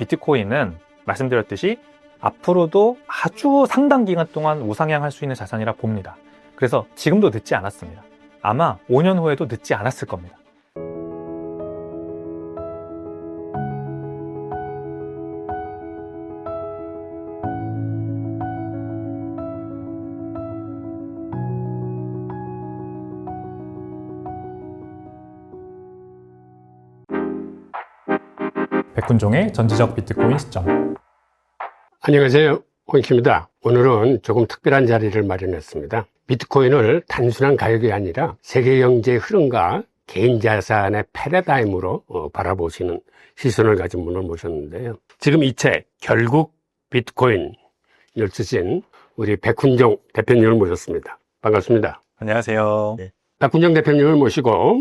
비트코인은 말씀드렸듯이 앞으로도 아주 상당 기간 동안 우상향할 수 있는 자산이라 봅니다. 그래서 지금도 늦지 않았습니다. 아마 5년 후에도 늦지 않았을 겁니다. 백훈종의 전지적 비트코인 시점. 안녕하세요, 홍익입니다. 오늘은 조금 특별한 자리를 마련했습니다. 비트코인을 단순한 가격이 아니라 세계 경제의 흐름과 개인 자산의 패러다임으로 바라보시는 시선을 가진 분을 모셨는데요. 지금 이 책 결국 비트코인을 쓰신 우리 백훈종 대표님을 모셨습니다. 반갑습니다. 안녕하세요. 네. 백훈종 대표님을 모시고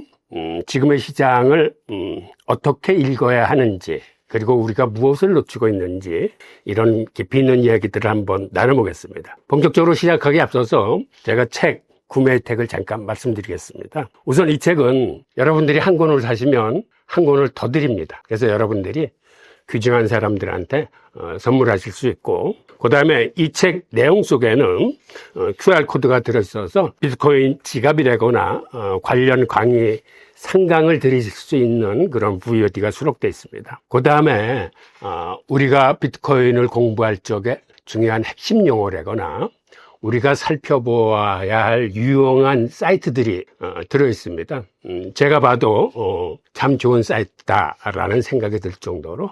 지금의 시장을 어떻게 읽어야 하는지, 그리고 우리가 무엇을 놓치고 있는지, 이런 깊이 있는 이야기들을 한번 나눠보겠습니다. 본격적으로 시작하기 앞서서 제가 책 구매 혜택을 잠깐 말씀드리겠습니다. 우선 이 책은 여러분들이 한 권을 사시면 한 권을 더 드립니다. 그래서 여러분들이 귀중한 사람들한테 선물하실 수 있고, 그 다음에 이 책 내용 속에는 QR코드가 들어있어서 비트코인 지갑이라거나 관련 강의 상강을 드릴 수 있는 그런 VOD가 수록되어 있습니다. 그 다음에 우리가 비트코인을 공부할 적에 중요한 핵심 용어라거나 우리가 살펴보아야 할 유용한 사이트들이 들어있습니다. 제가 봐도 참 좋은 사이트다라는 생각이 들 정도로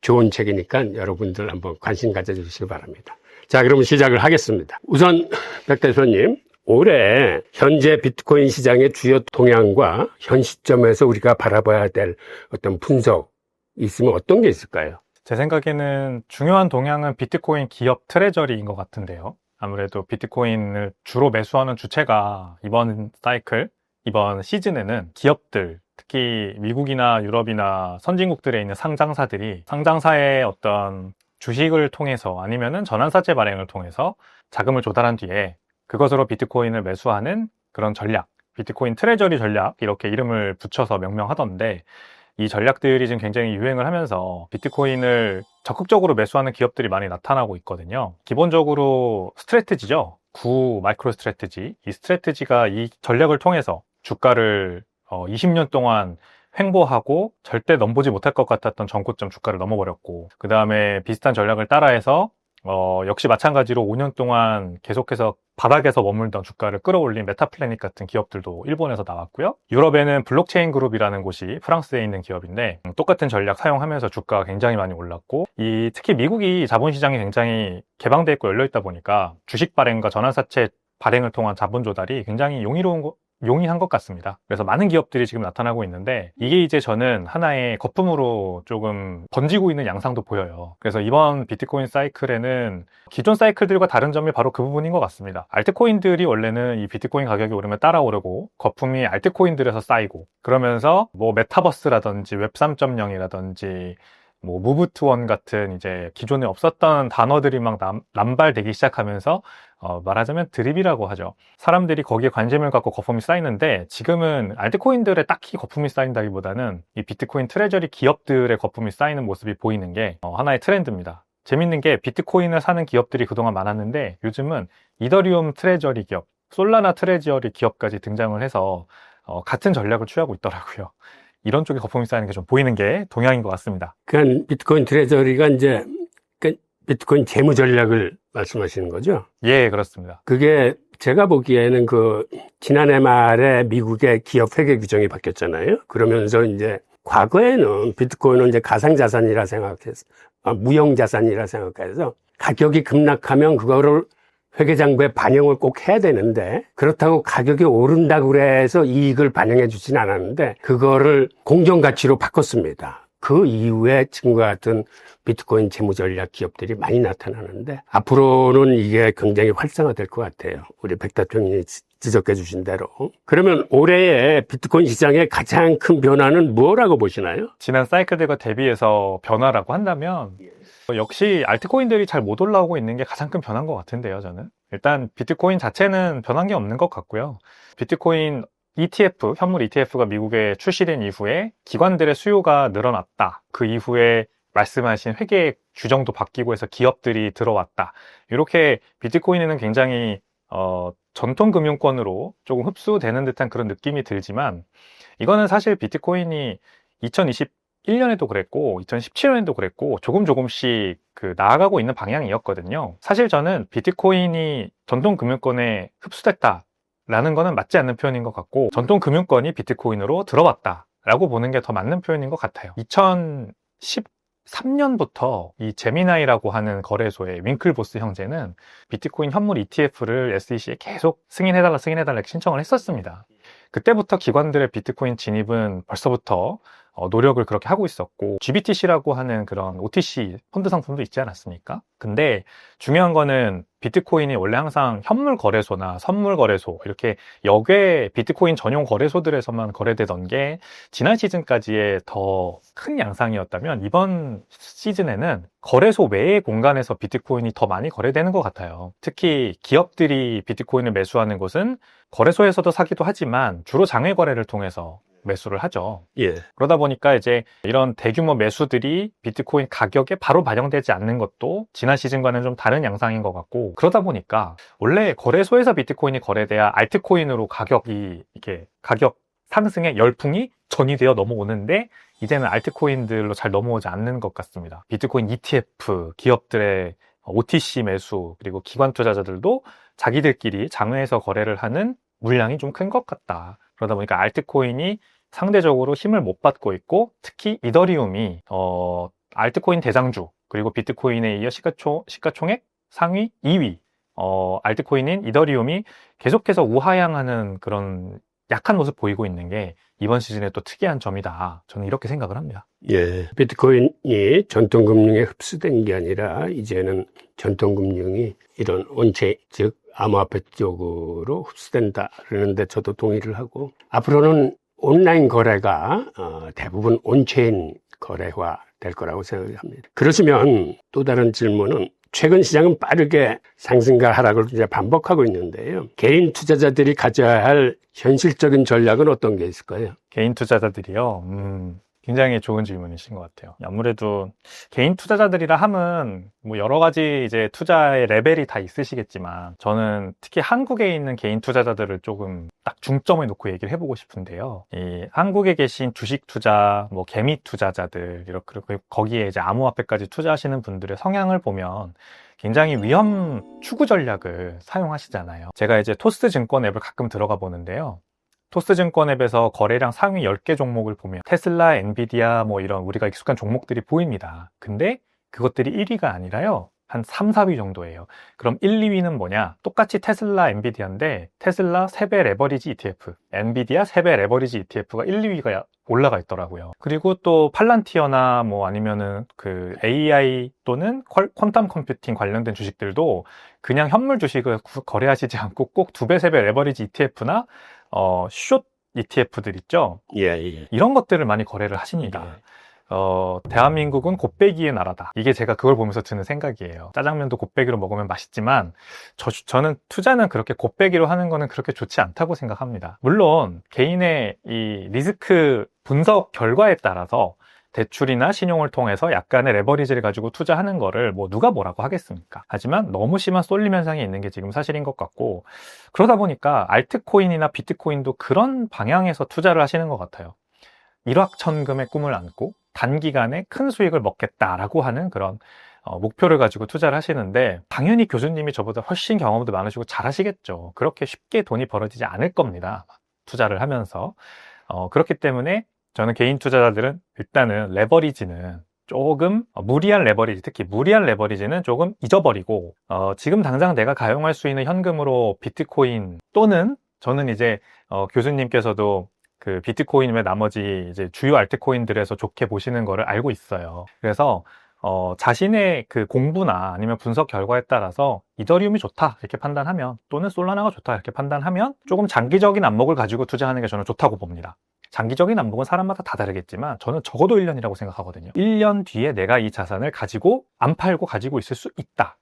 좋은 책이니까 여러분들 한번 관심 가져주시기 바랍니다. 자, 그럼 시작을 하겠습니다. 우선 백 대표님, 올해 현재 비트코인 시장의 주요 동향과 현 시점에서 우리가 바라봐야 될 어떤 분석 있으면 어떤 게 있을까요? 제 생각에는 중요한 동향은 비트코인 기업 트레저리인 것 같은데요. 아무래도 비트코인을 주로 매수하는 주체가 이번 사이클, 이번 시즌에는 기업들, 특히 미국이나 유럽이나 선진국들에 있는 상장사들이 상장사의 어떤 주식을 통해서 아니면은 전환사채 발행을 통해서 자금을 조달한 뒤에 그것으로 비트코인을 매수하는 그런 전략, 비트코인 트레저리 전략, 이렇게 이름을 붙여서 명명하던데, 이 전략들이 지금 굉장히 유행을 하면서 비트코인을 적극적으로 매수하는 기업들이 많이 나타나고 있거든요. 기본적으로 스트래티지죠. 구 마이크로 스트래티지. 이 스트래티지가 이 전략을 통해서 주가를 20년 동안 횡보하고 절대 넘보지 못할 것 같았던 전고점 주가를 넘어버렸고, 그 다음에 비슷한 전략을 따라해서 역시 마찬가지로 5년 동안 계속해서 바닥에서 머물던 주가를 끌어올린 메타플래닛 같은 기업들도 일본에서 나왔고요. 유럽에는 블록체인 그룹이라는 곳이 프랑스에 있는 기업인데 똑같은 전략 사용하면서 주가가 굉장히 많이 올랐고, 특히 미국이 자본시장이 굉장히 개방되어 있고 열려있다 보니까 주식 발행과 전환사채 발행을 통한 자본 조달이 굉장히 용이한 것 같습니다. 그래서 많은 기업들이 지금 나타나고 있는데, 이게 이제 저는 하나의 거품으로 조금 번지고 있는 양상도 보여요. 그래서 이번 비트코인 사이클에는 기존 사이클들과 다른 점이 바로 그 부분인 것 같습니다. 알트코인들이 원래는 이 비트코인 가격이 오르면 따라오르고 거품이 알트코인들에서 쌓이고, 그러면서 뭐 메타버스라든지 웹 3.0이라든지 뭐 무브 투 원 같은 이제 기존에 없었던 단어들이 막 남발되기 시작하면서 말하자면 드립이라고 하죠. 사람들이 거기에 관심을 갖고 거품이 쌓이는데, 지금은 알트코인들에 딱히 거품이 쌓인다기보다는 이 비트코인 트레저리 기업들의 거품이 쌓이는 모습이 보이는 게 하나의 트렌드입니다. 재밌는 게 비트코인을 사는 기업들이 그동안 많았는데 요즘은 이더리움 트레저리 기업, 솔라나 트레저리 기업까지 등장을 해서 같은 전략을 취하고 있더라고요. 이런 쪽에 거품이 쌓이는 게 좀 보이는 게 동향인 것 같습니다. 그러니까 비트코인 트레저리가 이제 비트코인 재무 전략을 말씀하시는 거죠? 예, 그렇습니다. 그게 제가 보기에는 지난해 말에 미국의 기업 회계 규정이 바뀌었잖아요. 그러면서 이제 과거에는 비트코인은 이제 가상자산이라 생각해서, 무형자산이라 생각해서 가격이 급락하면 그거를 회계장부에 반영을 꼭 해야 되는데, 그렇다고 가격이 오른다고 그래서 이익을 반영해 주진 않았는데 그거를 공정가치로 바꿨습니다. 그 이후에 지금과 같은 비트코인 재무전략 기업들이 많이 나타나는데, 앞으로는 이게 굉장히 활성화될 것 같아요. 우리 백 대표님이 지적해 주신 대로. 그러면 올해의 비트코인 시장의 가장 큰 변화는 뭐라고 보시나요? 지난 사이클들과 대비해서 변화라고 한다면 역시 알트코인들이 잘 못 올라오고 있는 게 가장 큰 변화인 것 같은데요, 저는. 일단 비트코인 자체는 변한 게 없는 것 같고요. 비트코인 ETF, 현물 ETF가 미국에 출시된 이후에 기관들의 수요가 늘어났다. 그 이후에 말씀하신 회계 규정도 바뀌고 해서 기업들이 들어왔다. 이렇게 비트코인에는 굉장히 전통 금융권으로 조금 흡수되는 듯한 그런 느낌이 들지만, 이거는 사실 비트코인이 2021년에도 그랬고 2017년에도 그랬고 조금씩 나아가고 있는 방향이었거든요. 사실 저는 비트코인이 전통 금융권에 흡수됐다라는 거는 맞지 않는 표현인 것 같고, 전통 금융권이 비트코인으로 들어왔다라고 보는 게 더 맞는 표현인 것 같아요. 2013년부터 이 제미나이라고 하는 거래소의 윙클보스 형제는 비트코인 현물 ETF를 SEC에 계속 승인해달라 신청을 했었습니다. 그때부터 기관들의 비트코인 진입은 벌써부터 노력을 그렇게 하고 있었고, GBTC라고 하는 그런 OTC 펀드 상품도 있지 않았습니까? 근데 중요한 거는 비트코인이 원래 항상 현물 거래소나 선물 거래소, 이렇게 역외 비트코인 전용 거래소들에서만 거래되던 게 지난 시즌까지의 더 큰 양상이었다면, 이번 시즌에는 거래소 외의 공간에서 비트코인이 더 많이 거래되는 것 같아요. 특히 기업들이 비트코인을 매수하는 곳은 거래소에서도 사기도 하지만 주로 장외 거래를 통해서 매수를 하죠. 예. 그러다 보니까 이제 이런 대규모 매수들이 비트코인 가격에 바로 반영되지 않는 것도 지난 시즌과는 좀 다른 양상인 것 같고, 그러다 보니까 원래 거래소에서 비트코인이 거래돼야 알트코인으로 가격 상승의 열풍이 전이되어 넘어오는데, 이제는 알트코인들로 잘 넘어오지 않는 것 같습니다. 비트코인 ETF, 기업들의 OTC 매수, 그리고 기관 투자자들도 자기들끼리 장외에서 거래를 하는 물량이 좀 큰 것 같다. 그러다 보니까 알트코인이 상대적으로 힘을 못 받고 있고, 특히 이더리움이 알트코인 대장주, 그리고 비트코인에 이어 시가총액 상위 2위 알트코인인 이더리움이 계속해서 우하향하는 그런 약한 모습 보이고 있는 게 이번 시즌에 또 특이한 점이다. 저는 이렇게 생각을 합니다. 예. 비트코인이 전통금융에 흡수된 게 아니라 이제는 전통금융이 이런 온체, 즉 암호화폐 쪽으로 흡수된다 그러는데 저도 동의를 하고, 앞으로는 온라인 거래가 대부분 온체인 거래화 될 거라고 생각합니다. 그러시면 또 다른 질문은, 최근 시장은 빠르게 상승과 하락을 이제 반복하고 있는데요. 개인 투자자들이 가져야 할 현실적인 전략은 어떤 게 있을까요? 개인 투자자들이요? 굉장히 좋은 질문이신 것 같아요. 아무래도 개인 투자자들이라 함은 뭐 여러 가지 이제 투자의 레벨이 다 있으시겠지만, 저는 특히 한국에 있는 개인 투자자들을 조금 딱 중점에 놓고 얘기를 해보고 싶은데요. 이 한국에 계신 주식 투자, 뭐 개미 투자자들, 이렇게 거기에 이제 암호화폐까지 투자하시는 분들의 성향을 보면 굉장히 위험 추구 전략을 사용하시잖아요. 제가 이제 토스 증권 앱을 가끔 들어가 보는데요. 토스증권 앱에서 거래량 상위 10개 종목을 보면 테슬라, 엔비디아 뭐 이런 우리가 익숙한 종목들이 보입니다. 근데 그것들이 1위가 아니라요, 한 3, 4위 정도예요. 그럼 1, 2위는 뭐냐? 똑같이 테슬라, 엔비디아인데 테슬라 3배 레버리지 ETF, 엔비디아 3배 레버리지 ETF가 1, 2위가 올라가 있더라고요. 그리고 또 팔란티어나 뭐 아니면은 그 AI 또는 퀀텀 컴퓨팅 관련된 주식들도 그냥 현물 주식을 거래하시지 않고 꼭 2배, 3배 레버리지 ETF나 숏 ETF들 있죠? 예, 예. 이런 것들을 많이 거래를 하십니다. 대한민국은 곱빼기의 나라다. 이게 제가 그걸 보면서 드는 생각이에요. 짜장면도 곱빼기로 먹으면 맛있지만, 저는 투자는 그렇게 곱빼기로 하는 거는 그렇게 좋지 않다고 생각합니다. 물론 개인의 이 리스크 분석 결과에 따라서 대출이나 신용을 통해서 약간의 레버리지를 가지고 투자하는 거를 뭐 누가 뭐라고 하겠습니까? 하지만 너무 심한 쏠림 현상이 있는 게 지금 사실인 것 같고, 그러다 보니까 알트코인이나 비트코인도 그런 방향에서 투자를 하시는 것 같아요. 일확천금의 꿈을 안고 단기간에 큰 수익을 먹겠다라고 하는 그런 목표를 가지고 투자를 하시는데, 당연히 교수님이 저보다 훨씬 경험도 많으시고 잘하시겠죠. 그렇게 쉽게 돈이 벌어지지 않을 겁니다. 투자를 하면서. 그렇기 때문에 저는 개인 투자자들은 일단은 레버리지는 조금 무리한 레버리지, 특히 무리한 레버리지는 조금 잊어버리고, 지금 당장 내가 가용할 수 있는 현금으로 비트코인 또는 저는 이제 교수님께서도 그 비트코인 외 나머지 이제 주요 알트코인들에서 좋게 보시는 거를 알고 있어요. 그래서 자신의 그 공부나 아니면 분석 결과에 따라서 이더리움이 좋다 이렇게 판단하면, 또는 솔라나가 좋다 이렇게 판단하면 조금 장기적인 안목을 가지고 투자하는 게 저는 좋다고 봅니다. 장기적인 안목은 사람마다 다 다르겠지만 저는 적어도 1년이라고 생각하거든요. 1년 뒤에 내가 이 자산을 가지고 안 팔고 가지고 있을 수 있다,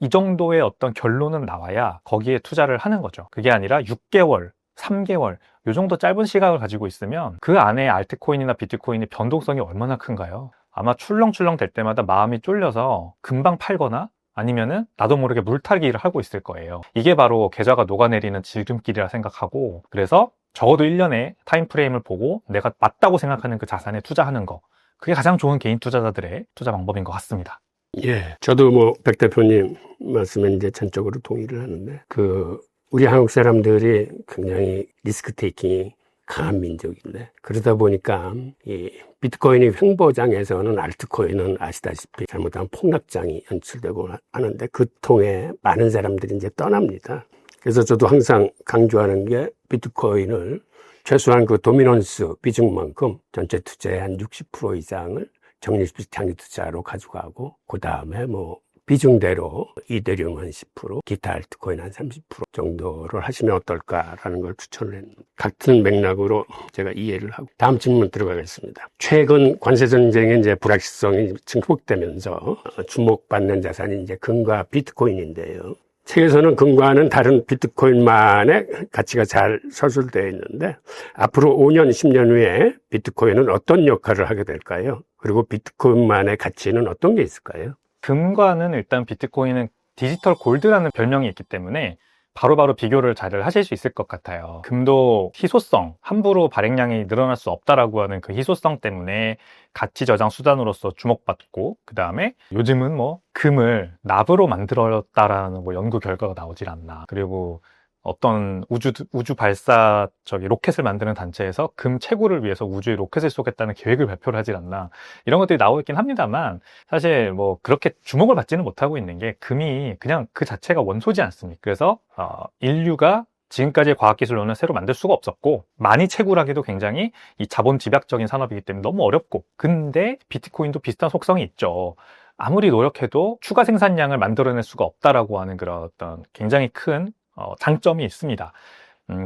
이 정도의 어떤 결론은 나와야 거기에 투자를 하는 거죠. 그게 아니라 6개월, 3개월 이 정도 짧은 시각을 가지고 있으면 그 안에 알트코인이나 비트코인의 변동성이 얼마나 큰가요? 아마 출렁출렁 될 때마다 마음이 쫄려서 금방 팔거나 아니면은 나도 모르게 물타기를 하고 있을 거예요. 이게 바로 계좌가 녹아내리는 지름길이라 생각하고, 그래서 적어도 1년의 타임프레임을 보고 내가 맞다고 생각하는 그 자산에 투자하는 거, 그게 가장 좋은 개인 투자자들의 투자 방법인 것 같습니다. 예, 저도 뭐 백 대표님 말씀에 이제 전적으로 동의를 하는데, 우리 한국 사람들이 굉장히 리스크 테이킹이 강한 민족인데, 그러다 보니까 이 비트코인이 횡보장에서는 알트코인은 아시다시피 잘못하면 폭락장이 연출되고 하는데, 그 통해 많은 사람들이 이제 떠납니다. 그래서 저도 항상 강조하는 게 비트코인을 최소한 그 도미넌스 비중만큼 전체 투자의 한 60% 이상을 적립식 장기 투자로 가져가고, 그 다음에 뭐 비중대로 이더리움 한 10%, 기타 알트코인 한 30% 정도를 하시면 어떨까라는 걸 추천을 했는데, 같은 맥락으로 제가 이해를 하고 다음 질문 들어가겠습니다. 최근 관세 전쟁의 이제 불확실성이 증폭되면서 주목받는 자산이 이제 금과 비트코인인데요. 책에서는 금과는 다른 비트코인만의 가치가 잘 서술되어 있는데, 앞으로 5년, 10년 후에 비트코인은 어떤 역할을 하게 될까요? 그리고 비트코인만의 가치는 어떤 게 있을까요? 금과는 일단 비트코인은 디지털 골드라는 별명이 있기 때문에 바로바로 비교를 잘 하실 수 있을 것 같아요. 금도 희소성, 함부로 발행량이 늘어날 수 없다라고 하는 그 희소성 때문에 가치 저장 수단으로서 주목받고, 그 다음에 요즘은 뭐 금을 납으로 만들었다라는 뭐 연구 결과가 나오질 않나. 그리고 어떤 우주 발사 로켓을 만드는 단체에서 금 채굴을 위해서 우주에 로켓을 쏘겠다는 계획을 발표를 하질 않나. 이런 것들이 나오고 있긴 합니다만, 사실 뭐 그렇게 주목을 받지는 못하고 있는 게, 금이 그냥 그 자체가 원소지 않습니까? 그래서 인류가 지금까지의 과학기술로는 새로 만들 수가 없었고, 많이 채굴하기도 굉장히 이 자본 집약적인 산업이기 때문에 너무 어렵고, 근데 비트코인도 비슷한 속성이 있죠. 아무리 노력해도 추가 생산량을 만들어낼 수가 없다라고 하는 그런 어떤 굉장히 큰 장점이 있습니다.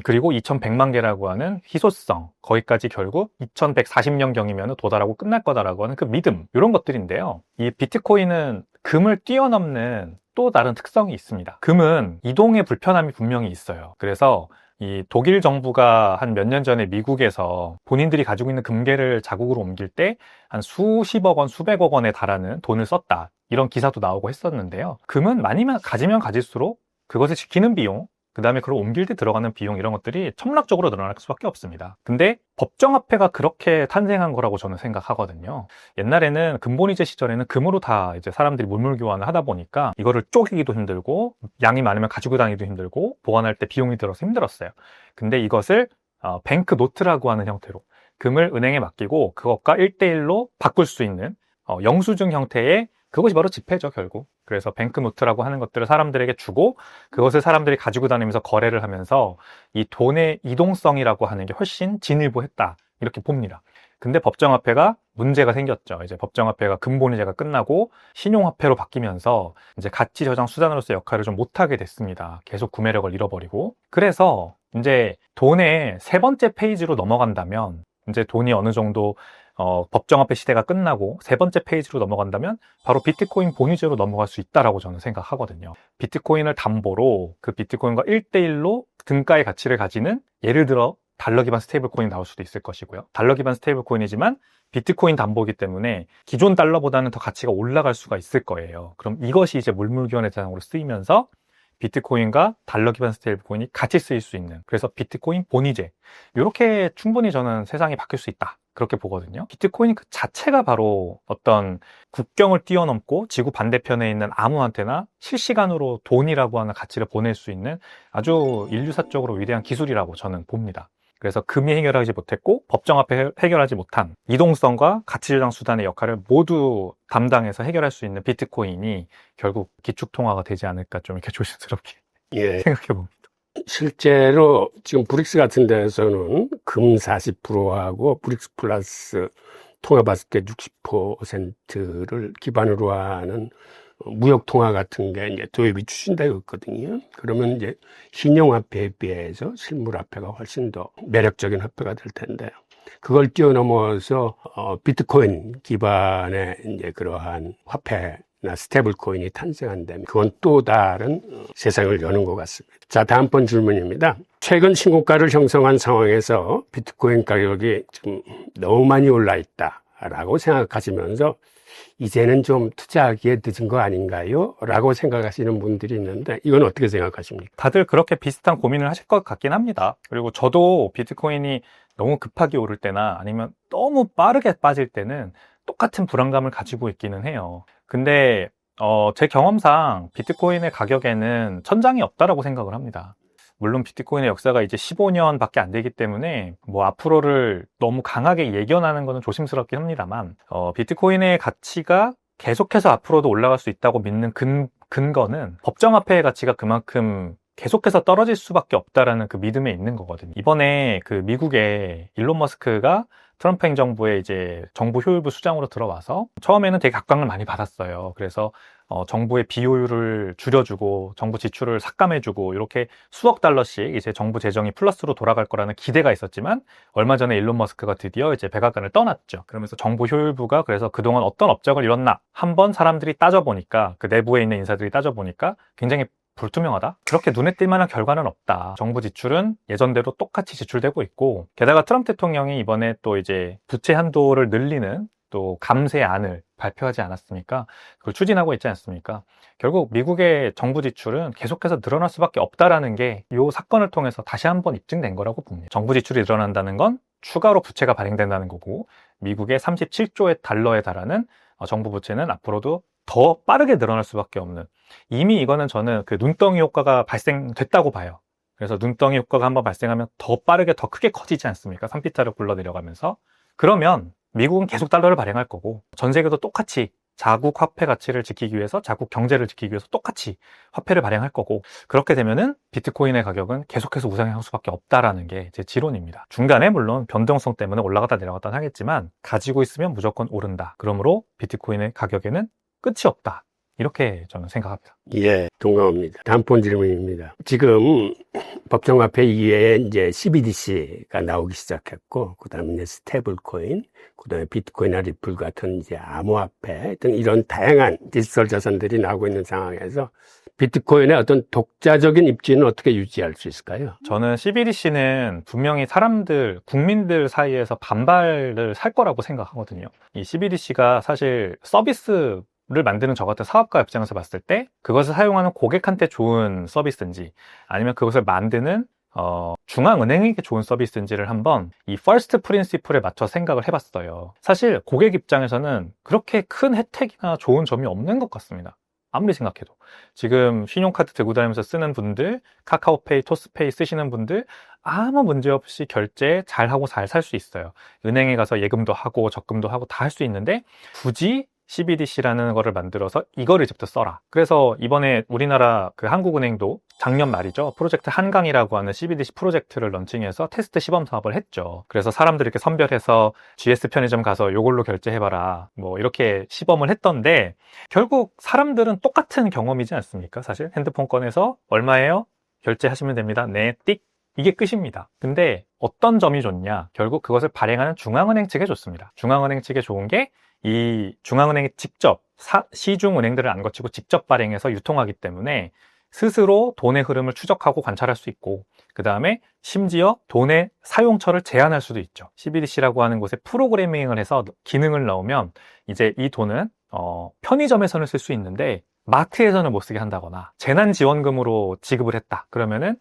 그리고 2100만 개라고 하는 희소성, 거기까지 결국 2140년경이면 도달하고 끝날 거다라고 하는 그 믿음, 이런 것들인데요. 이 비트코인은 금을 뛰어넘는 또 다른 특성이 있습니다. 금은 이동의 불편함이 분명히 있어요. 그래서 이 독일 정부가 한 몇 년 전에 미국에서 본인들이 가지고 있는 금괴를 자국으로 옮길 때 한 수십억 원, 수백억 원에 달하는 돈을 썼다, 이런 기사도 나오고 했었는데요. 금은 많이 가지면 가질수록 그것을 지키는 비용, 그 다음에 그걸 옮길 때 들어가는 비용, 이런 것들이 천문학적으로 늘어날 수밖에 없습니다. 근데 법정화폐가 그렇게 탄생한 거라고 저는 생각하거든요. 옛날에는 금본위제 시절에는 금으로 다 이제 사람들이 물물 교환을 하다 보니까 이거를 쪼개기도 힘들고, 양이 많으면 가지고 다니기도 힘들고, 보관할 때 비용이 들어서 힘들었어요. 근데 이것을 뱅크 노트라고 하는 형태로 금을 은행에 맡기고 그것과 1대1로 바꿀 수 있는 영수증 형태의, 그것이 바로 지폐죠, 결국. 그래서 뱅크노트라고 하는 것들을 사람들에게 주고, 그것을 사람들이 가지고 다니면서 거래를 하면서 이 돈의 이동성이라고 하는 게 훨씬 진일보했다, 이렇게 봅니다. 근데 법정화폐가 문제가 생겼죠. 이제 법정화폐가 금본위제가 끝나고 신용화폐로 바뀌면서 이제 가치 저장 수단으로서 역할을 좀 못하게 됐습니다. 계속 구매력을 잃어버리고. 그래서 이제 돈의 세 번째 페이지로 넘어간다면, 이제 돈이 어느 정도 법정화폐 시대가 끝나고 세 번째 페이지로 넘어간다면 바로 비트코인 본위제로 넘어갈 수 있다라고 저는 생각하거든요. 비트코인을 담보로 그 비트코인과 1대1로 등가의 가치를 가지는, 예를 들어 달러 기반 스테이블 코인이 나올 수도 있을 것이고요. 달러 기반 스테이블 코인이지만 비트코인 담보이기 때문에 기존 달러보다는 더 가치가 올라갈 수가 있을 거예요. 그럼 이것이 이제 물물교환의 대상으로 쓰이면서 비트코인과 달러 기반 스테이블 코인이 같이 쓰일 수 있는, 그래서 비트코인 본위제, 이렇게 충분히 저는 세상이 바뀔 수 있다, 그렇게 보거든요. 비트코인 그 자체가 바로 어떤 국경을 뛰어넘고 지구 반대편에 있는 아무한테나 실시간으로 돈이라고 하는 가치를 보낼 수 있는 아주 인류사적으로 위대한 기술이라고 저는 봅니다. 그래서 금이 해결하지 못했고 법정화폐 해결하지 못한 이동성과 가치저장 수단의 역할을 모두 담당해서 해결할 수 있는 비트코인이 결국 기축통화가 되지 않을까, 좀 이렇게 조심스럽게 생각해 봅니다. 실제로 지금 브릭스 같은 데에서는 금 40%하고 브릭스 플러스 통화 봤을 때 60%를 기반으로 하는 무역 통화 같은 게 이제 도입이 추진되고 있거든요. 그러면 이제 신용화폐에 비해서 실물화폐가 훨씬 더 매력적인 화폐가 될 텐데, 그걸 뛰어넘어서 비트코인 기반의 이제 그러한 화폐나 스테이블 코인이 탄생한다면 그건 또 다른 세상을 여는 것 같습니다. 자, 다음번 질문입니다. 최근 신고가를 형성한 상황에서 비트코인 가격이 지금 너무 많이 올라 있다 라고 생각하시면서 이제는 좀 투자하기에 늦은 거 아닌가요? 라고 생각하시는 분들이 있는데 이건 어떻게 생각하십니까? 다들 그렇게 비슷한 고민을 하실 것 같긴 합니다. 그리고 저도 비트코인이 너무 급하게 오를 때나 아니면 너무 빠르게 빠질 때는 똑같은 불안감을 가지고 있기는 해요. 근데 제 경험상 비트코인의 가격에는 천장이 없다라고 생각을 합니다. 물론 비트코인의 역사가 이제 15년밖에 안 되기 때문에 뭐 앞으로를 너무 강하게 예견하는 것은 조심스럽긴 합니다만 비트코인의 가치가 계속해서 앞으로도 올라갈 수 있다고 믿는 근거는 법정화폐의 가치가 그만큼 계속해서 떨어질 수밖에 없다라는 그 믿음에 있는 거거든요. 이번에 그 미국의 일론 머스크가 트럼프 행정부의 이제 정부 효율부 수장으로 들어와서 처음에는 되게 각광을 많이 받았어요. 그래서 정부의 비효율을 줄여주고 정부 지출을 삭감해주고 이렇게 수억 달러씩 이제 정부 재정이 플러스로 돌아갈 거라는 기대가 있었지만 얼마 전에 일론 머스크가 드디어 이제 백악관을 떠났죠. 그러면서 정부 효율부가 그래서 그동안 어떤 업적을 이뤘나 한번 사람들이 따져보니까 그 내부에 있는 인사들이 따져보니까 굉장히 불투명하다? 그렇게 눈에 띌 만한 결과는 없다. 정부 지출은 예전대로 똑같이 지출되고 있고 게다가 트럼프 대통령이 이번에 또 이제 부채 한도를 늘리는 또 감세안을 발표하지 않았습니까? 그걸 추진하고 있지 않습니까? 결국 미국의 정부 지출은 계속해서 늘어날 수밖에 없다라는 게 이 사건을 통해서 다시 한번 입증된 거라고 봅니다. 정부 지출이 늘어난다는 건 추가로 부채가 발행된다는 거고 미국의 37조의 달러에 달하는 정부 부채는 앞으로도 더 빠르게 늘어날 수밖에 없는 이미 이거는 저는 그 눈덩이 효과가 발생됐다고 봐요. 그래서 눈덩이 효과가 한번 발생하면 더 빠르게 더 크게 커지지 않습니까? 산피타를 굴러 내려가면서 그러면 미국은 계속 달러를 발행할 거고 전 세계도 똑같이 자국 화폐 가치를 지키기 위해서 자국 경제를 지키기 위해서 똑같이 화폐를 발행할 거고 그렇게 되면은 비트코인의 가격은 계속해서 우상향할 수밖에 없다라는 게 제 지론입니다. 중간에 물론 변동성 때문에 올라갔다 내려갔다 하겠지만 가지고 있으면 무조건 오른다. 그러므로 비트코인의 가격에는 끝이 없다. 이렇게 저는 생각합니다. 예, 동감합니다. 다음번 질문입니다. 지금 법정화폐 이외에 이제 CBDC가 나오기 시작했고, 그 다음에 이제 스테이블코인, 그 다음에 비트코인이나 리플 같은 이제 암호화폐 등 이런 다양한 디지털 자산들이 나오고 있는 상황에서 비트코인의 어떤 독자적인 입지는 어떻게 유지할 수 있을까요? 저는 CBDC는 분명히 사람들, 국민들 사이에서 반발을 살 거라고 생각하거든요. 이 CBDC가 사실 서비스를 만드는 저 같은 사업가 입장에서 봤을 때 그것을 사용하는 고객한테 좋은 서비스인지 아니면 그것을 만드는 중앙은행에게 좋은 서비스인지를 한번 이 퍼스트 프린시플에 맞춰 생각을 해봤어요. 사실 고객 입장에서는 그렇게 큰 혜택이나 좋은 점이 없는 것 같습니다. 아무리 생각해도. 지금 신용카드 들고 다니면서 쓰는 분들, 카카오페이, 토스페이 쓰시는 분들 아무 문제 없이 결제 잘하고 잘 살 수 있어요. 은행에 가서 예금도 하고 적금도 하고 다 할 수 있는데 굳이 CBDC라는 거를 만들어서 이거를 이제부터 써라. 그래서 이번에 우리나라 그 한국은행도 작년 말이죠. 프로젝트 한강이라고 하는 CBDC 프로젝트를 런칭해서 테스트 시범 사업을 했죠. 그래서 사람들 이렇게 선별해서 GS 편의점 가서 요걸로 결제해봐라. 뭐 이렇게 시범을 했던데 결국 사람들은 똑같은 경험이지 않습니까? 사실 핸드폰 꺼내서 얼마예요? 결제하시면 됩니다. 네, 띡. 이게 끝입니다. 근데 어떤 점이 좋냐? 결국 그것을 발행하는 중앙은행 측에 좋습니다. 중앙은행 측에 좋은 게 이 중앙은행이 직접 시중은행들을 안 거치고 직접 발행해서 유통하기 때문에 스스로 돈의 흐름을 추적하고 관찰할 수 있고 그 다음에 심지어 돈의 사용처를 제한할 수도 있죠. CBDC라고 하는 곳에 프로그래밍을 해서 기능을 넣으면 이제 이 돈은 편의점에서는 쓸 수 있는데 마트에서는 못 쓰게 한다거나 재난지원금으로 지급을 했다. 그러면은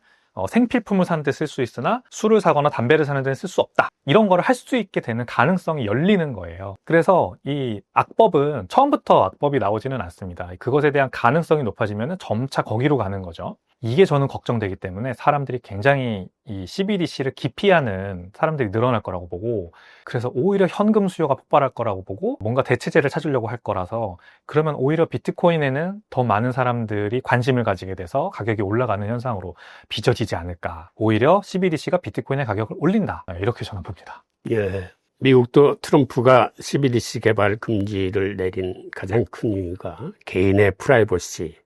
생필품을 사는 데 쓸 수 있으나 술을 사거나 담배를 사는 데는 쓸 수 없다. 이런 거를 할 수 있게 되는 가능성이 열리는 거예요. 그래서 이 악법은 처음부터 악법이 나오지는 않습니다. 그것에 대한 가능성이 높아지면 점차 거기로 가는 거죠. 이게 저는 걱정되기 때문에 사람들이 굉장히 이 CBDC를 기피하는 사람들이 늘어날 거라고 보고 그래서 오히려 현금 수요가 폭발할 거라고 보고 뭔가 대체제를 찾으려고 할 거라서 그러면 오히려 비트코인에는 더 많은 사람들이 관심을 가지게 돼서 가격이 올라가는 현상으로 빚어지지 않을까. 오히려 CBDC가 비트코인의 가격을 올린다. 이렇게 저는 봅니다. 예. 미국도 트럼프가 CBDC 개발 금지를 내린 가장 큰 이유가 개인의 프라이버시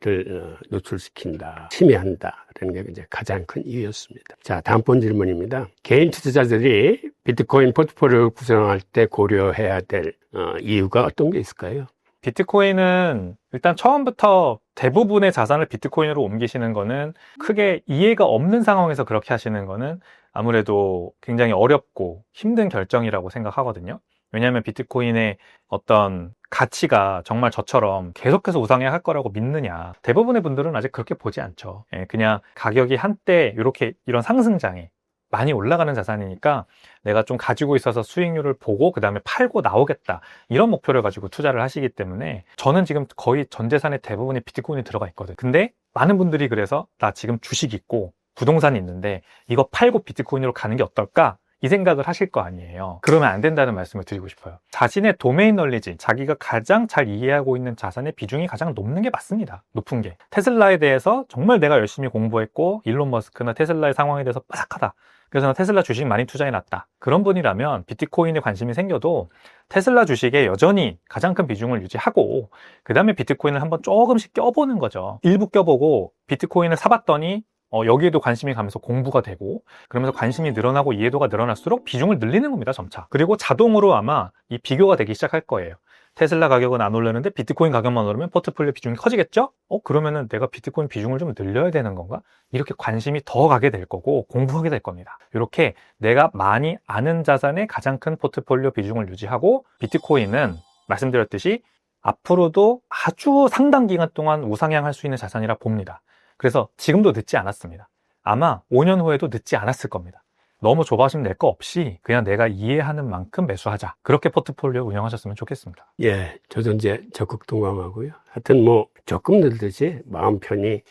를 노출시킨다, 침해한다라는 게 이제 가장 큰 이유였습니다. 자, 다음번 질문입니다. 개인 투자자들이 비트코인 포트폴리오를 구성할 때 고려해야 될 이유가 어떤 게 있을까요? 비트코인은 일단 처음부터 대부분의 자산을 비트코인으로 옮기시는 거는 크게 이해가 없는 상황에서 그렇게 하시는 거는 아무래도 굉장히 어렵고 힘든 결정이라고 생각하거든요. 왜냐하면 비트코인의 어떤 가치가 정말 저처럼 계속해서 우상향 할 거라고 믿느냐. 대부분의 분들은 아직 그렇게 보지 않죠. 그냥 가격이 한때 이렇게 이런 상승장에 많이 올라가는 자산이니까 내가 좀 가지고 있어서 수익률을 보고 그 다음에 팔고 나오겠다. 이런 목표를 가지고 투자를 하시기 때문에 저는 지금 거의 전 재산의 대부분이 비트코인이 들어가 있거든. 근데 많은 분들이 그래서 나 지금 주식 있고 부동산이 있는데 이거 팔고 비트코인으로 가는 게 어떨까? 이 생각을 하실 거 아니에요. 그러면 안 된다는 말씀을 드리고 싶어요. 자신의 도메인 널리지, 자기가 가장 잘 이해하고 있는 자산의 비중이 가장 높는 게 맞습니다. 높은 게. 테슬라에 대해서 정말 내가 열심히 공부했고 일론 머스크나 테슬라의 상황에 대해서 빠삭하다. 그래서 나 테슬라 주식 많이 투자해놨다. 그런 분이라면 비트코인에 관심이 생겨도 테슬라 주식에 여전히 가장 큰 비중을 유지하고 그 다음에 비트코인을 한번 조금씩 껴보는 거죠. 일부 껴보고 비트코인을 사봤더니 여기에도 관심이 가면서 공부가 되고 그러면서 관심이 늘어나고 이해도가 늘어날수록 비중을 늘리는 겁니다, 점차. 그리고 자동으로 아마 이 비교가 되기 시작할 거예요. 테슬라 가격은 안 오르는데 비트코인 가격만 오르면 포트폴리오 비중이 커지겠죠? 그러면은 내가 비트코인 비중을 좀 늘려야 되는 건가? 이렇게 관심이 더 가게 될 거고 공부하게 될 겁니다. 이렇게 내가 많이 아는 자산의 가장 큰 포트폴리오 비중을 유지하고 비트코인은 말씀드렸듯이 앞으로도 아주 상당 기간 동안 우상향할 수 있는 자산이라 봅니다. 그래서 지금도 늦지 않았습니다. 아마 5년 후에도 늦지 않았을 겁니다. 너무 조바심 낼 거 없이 그냥 내가 이해하는 만큼 매수하자. 그렇게 포트폴리오 운영하셨으면 좋겠습니다. 예, 저도 이제 적극 동감하고요. 하여튼 뭐 조금 늘듯이 마음 편히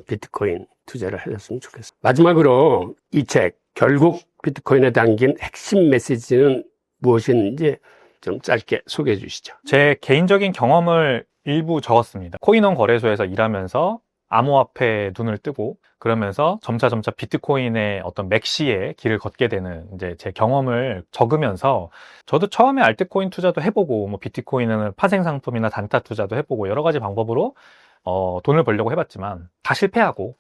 비트코인 투자를 하셨으면 좋겠습니다. 마지막으로 이 책 결국 비트코인에 담긴 핵심 메시지는 무엇인지 좀 짧게 소개해 주시죠. 제 개인적인 경험을 일부 적었습니다. 코인원 거래소에서 일하면서 암호화폐에 눈을 뜨고 그러면서 점차 비트코인의 어떤 맥시에 길을 걷게 되는 이제 제 경험을 적으면서 저도 처음에 알트코인 투자도 해보고 뭐 비트코인은 파생 상품이나 단타 투자도 해보고 여러 가지 방법으로 돈을 벌려고 해봤지만 다 실패하고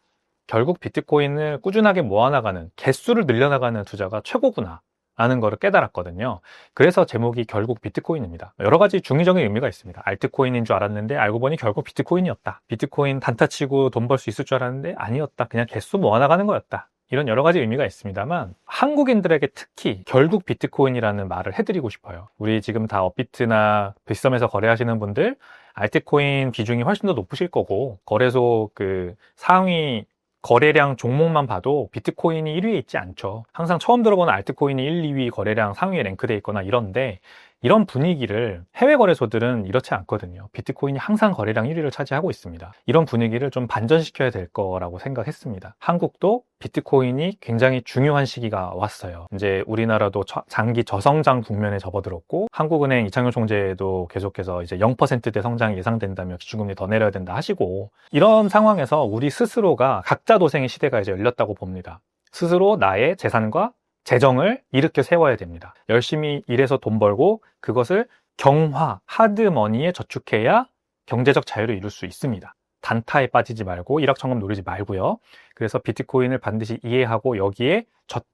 결국 비트코인을 꾸준하게 모아나가는 개수를 늘려나가는 투자가 최고구나 라는 거를 깨달았거든요. 그래서 제목이 결국 비트코인입니다. 여러 가지 중의적인 의미가 있습니다. 알트코인인 줄 알았는데 알고 보니 결국 비트코인이었다. 비트코인 단타치고 돈 벌 수 있을 줄 알았는데 아니었다. 그냥 개수 모아나가는 거였다. 이런 여러 가지 의미가 있습니다만 한국인들에게 특히 결국 비트코인이라는 말을 해드리고 싶어요. 우리 지금 다 업비트나 빗썸에서 거래하시는 분들 알트코인 비중이 훨씬 더 높으실 거고 거래소 그 상위 거래량 종목만 봐도 비트코인이 1위에 있지 않죠. 항상 처음 들어보는 알트코인이 1, 2위 거래량 상위에 랭크되어 있거나 이런데 이런 분위기를 해외 거래소들은 이렇지 않거든요. 비트코인이 항상 거래량 1위를 차지하고 있습니다. 이런 분위기를 좀 반전시켜야 될 거라고 생각했습니다. 한국도 비트코인이 굉장히 중요한 시기가 왔어요. 이제 우리나라도 장기 저성장 국면에 접어들었고 한국은행 이창용 총재도 계속해서 이제 0%대 성장이 예상된다며 기준금리 더 내려야 된다 하시고 이런 상황에서 우리 스스로가 각자 도생의 시대가 이제 열렸다고 봅니다. 스스로 나의 재산과 재정을 일으켜 세워야 됩니다. 열심히 일해서 돈 벌고 그것을 경화, 하드머니에 저축해야 경제적 자유를 이룰 수 있습니다. 단타에 빠지지 말고 일확천금 노리지 말고요. 그래서 비트코인을 반드시 이해하고 여기에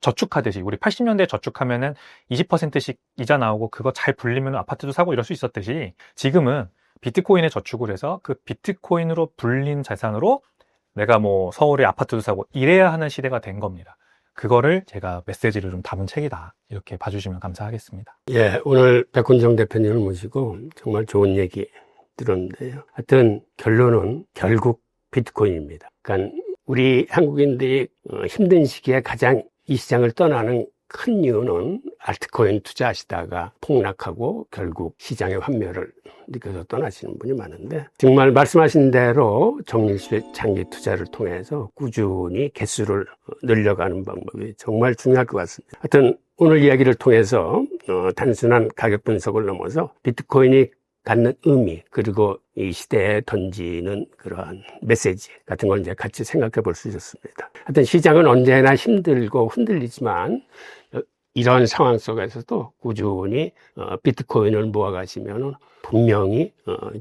저축하듯이 우리 80년대에 저축하면은 20%씩 이자 나오고 그거 잘 불리면 아파트도 사고 이럴 수 있었듯이 지금은 비트코인에 저축을 해서 그 비트코인으로 불린 자산으로 내가 뭐 서울에 아파트도 사고 이래야 하는 시대가 된 겁니다. 그거를 제가 메시지를 좀 담은 책이다. 이렇게 봐주시면 감사하겠습니다. 예, 오늘 백훈정 대표님을 모시고 정말 좋은 얘기 들었는데요. 하여튼 결론은 결국 비트코인입니다. 그러니까 우리 한국인들이 힘든 시기에 가장 이 시장을 떠나는 큰 이유는 알트코인 투자하시다가 폭락하고 결국 시장의 환멸을 느껴서 떠나시는 분이 많은데 정말 말씀하신 대로 정리수의 장기 투자를 통해서 꾸준히 개수를 늘려가는 방법이 정말 중요할 것 같습니다. 하여튼 오늘 이야기를 통해서 단순한 가격 분석을 넘어서 비트코인이 갖는 의미 그리고 이 시대에 던지는 그러한 메시지 같은 걸 이제 같이 생각해 볼 수 있었습니다. 하여튼 시장은 언제나 힘들고 흔들리지만 이런 상황 속에서도 꾸준히 비트코인을 모아가시면 분명히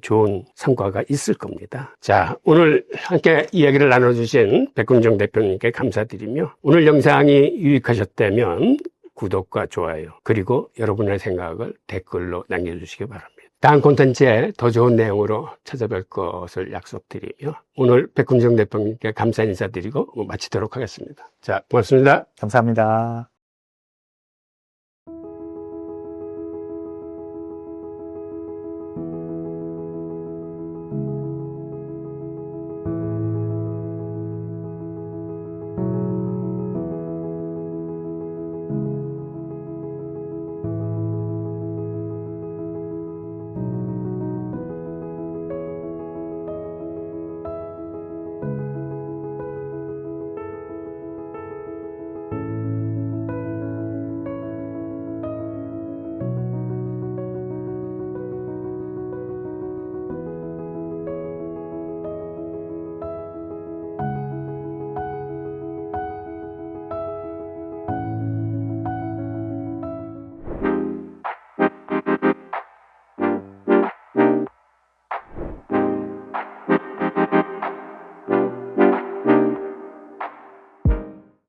좋은 성과가 있을 겁니다. 자, 오늘 함께 이야기를 나눠주신 백훈정 대표님께 감사드리며 오늘 영상이 유익하셨다면 구독과 좋아요 그리고 여러분의 생각을 댓글로 남겨주시기 바랍니다. 다음 콘텐츠에 더 좋은 내용으로 찾아뵐 것을 약속드리며 오늘 백훈정 대표님께 감사 인사드리고 마치도록 하겠습니다. 자, 고맙습니다. 감사합니다.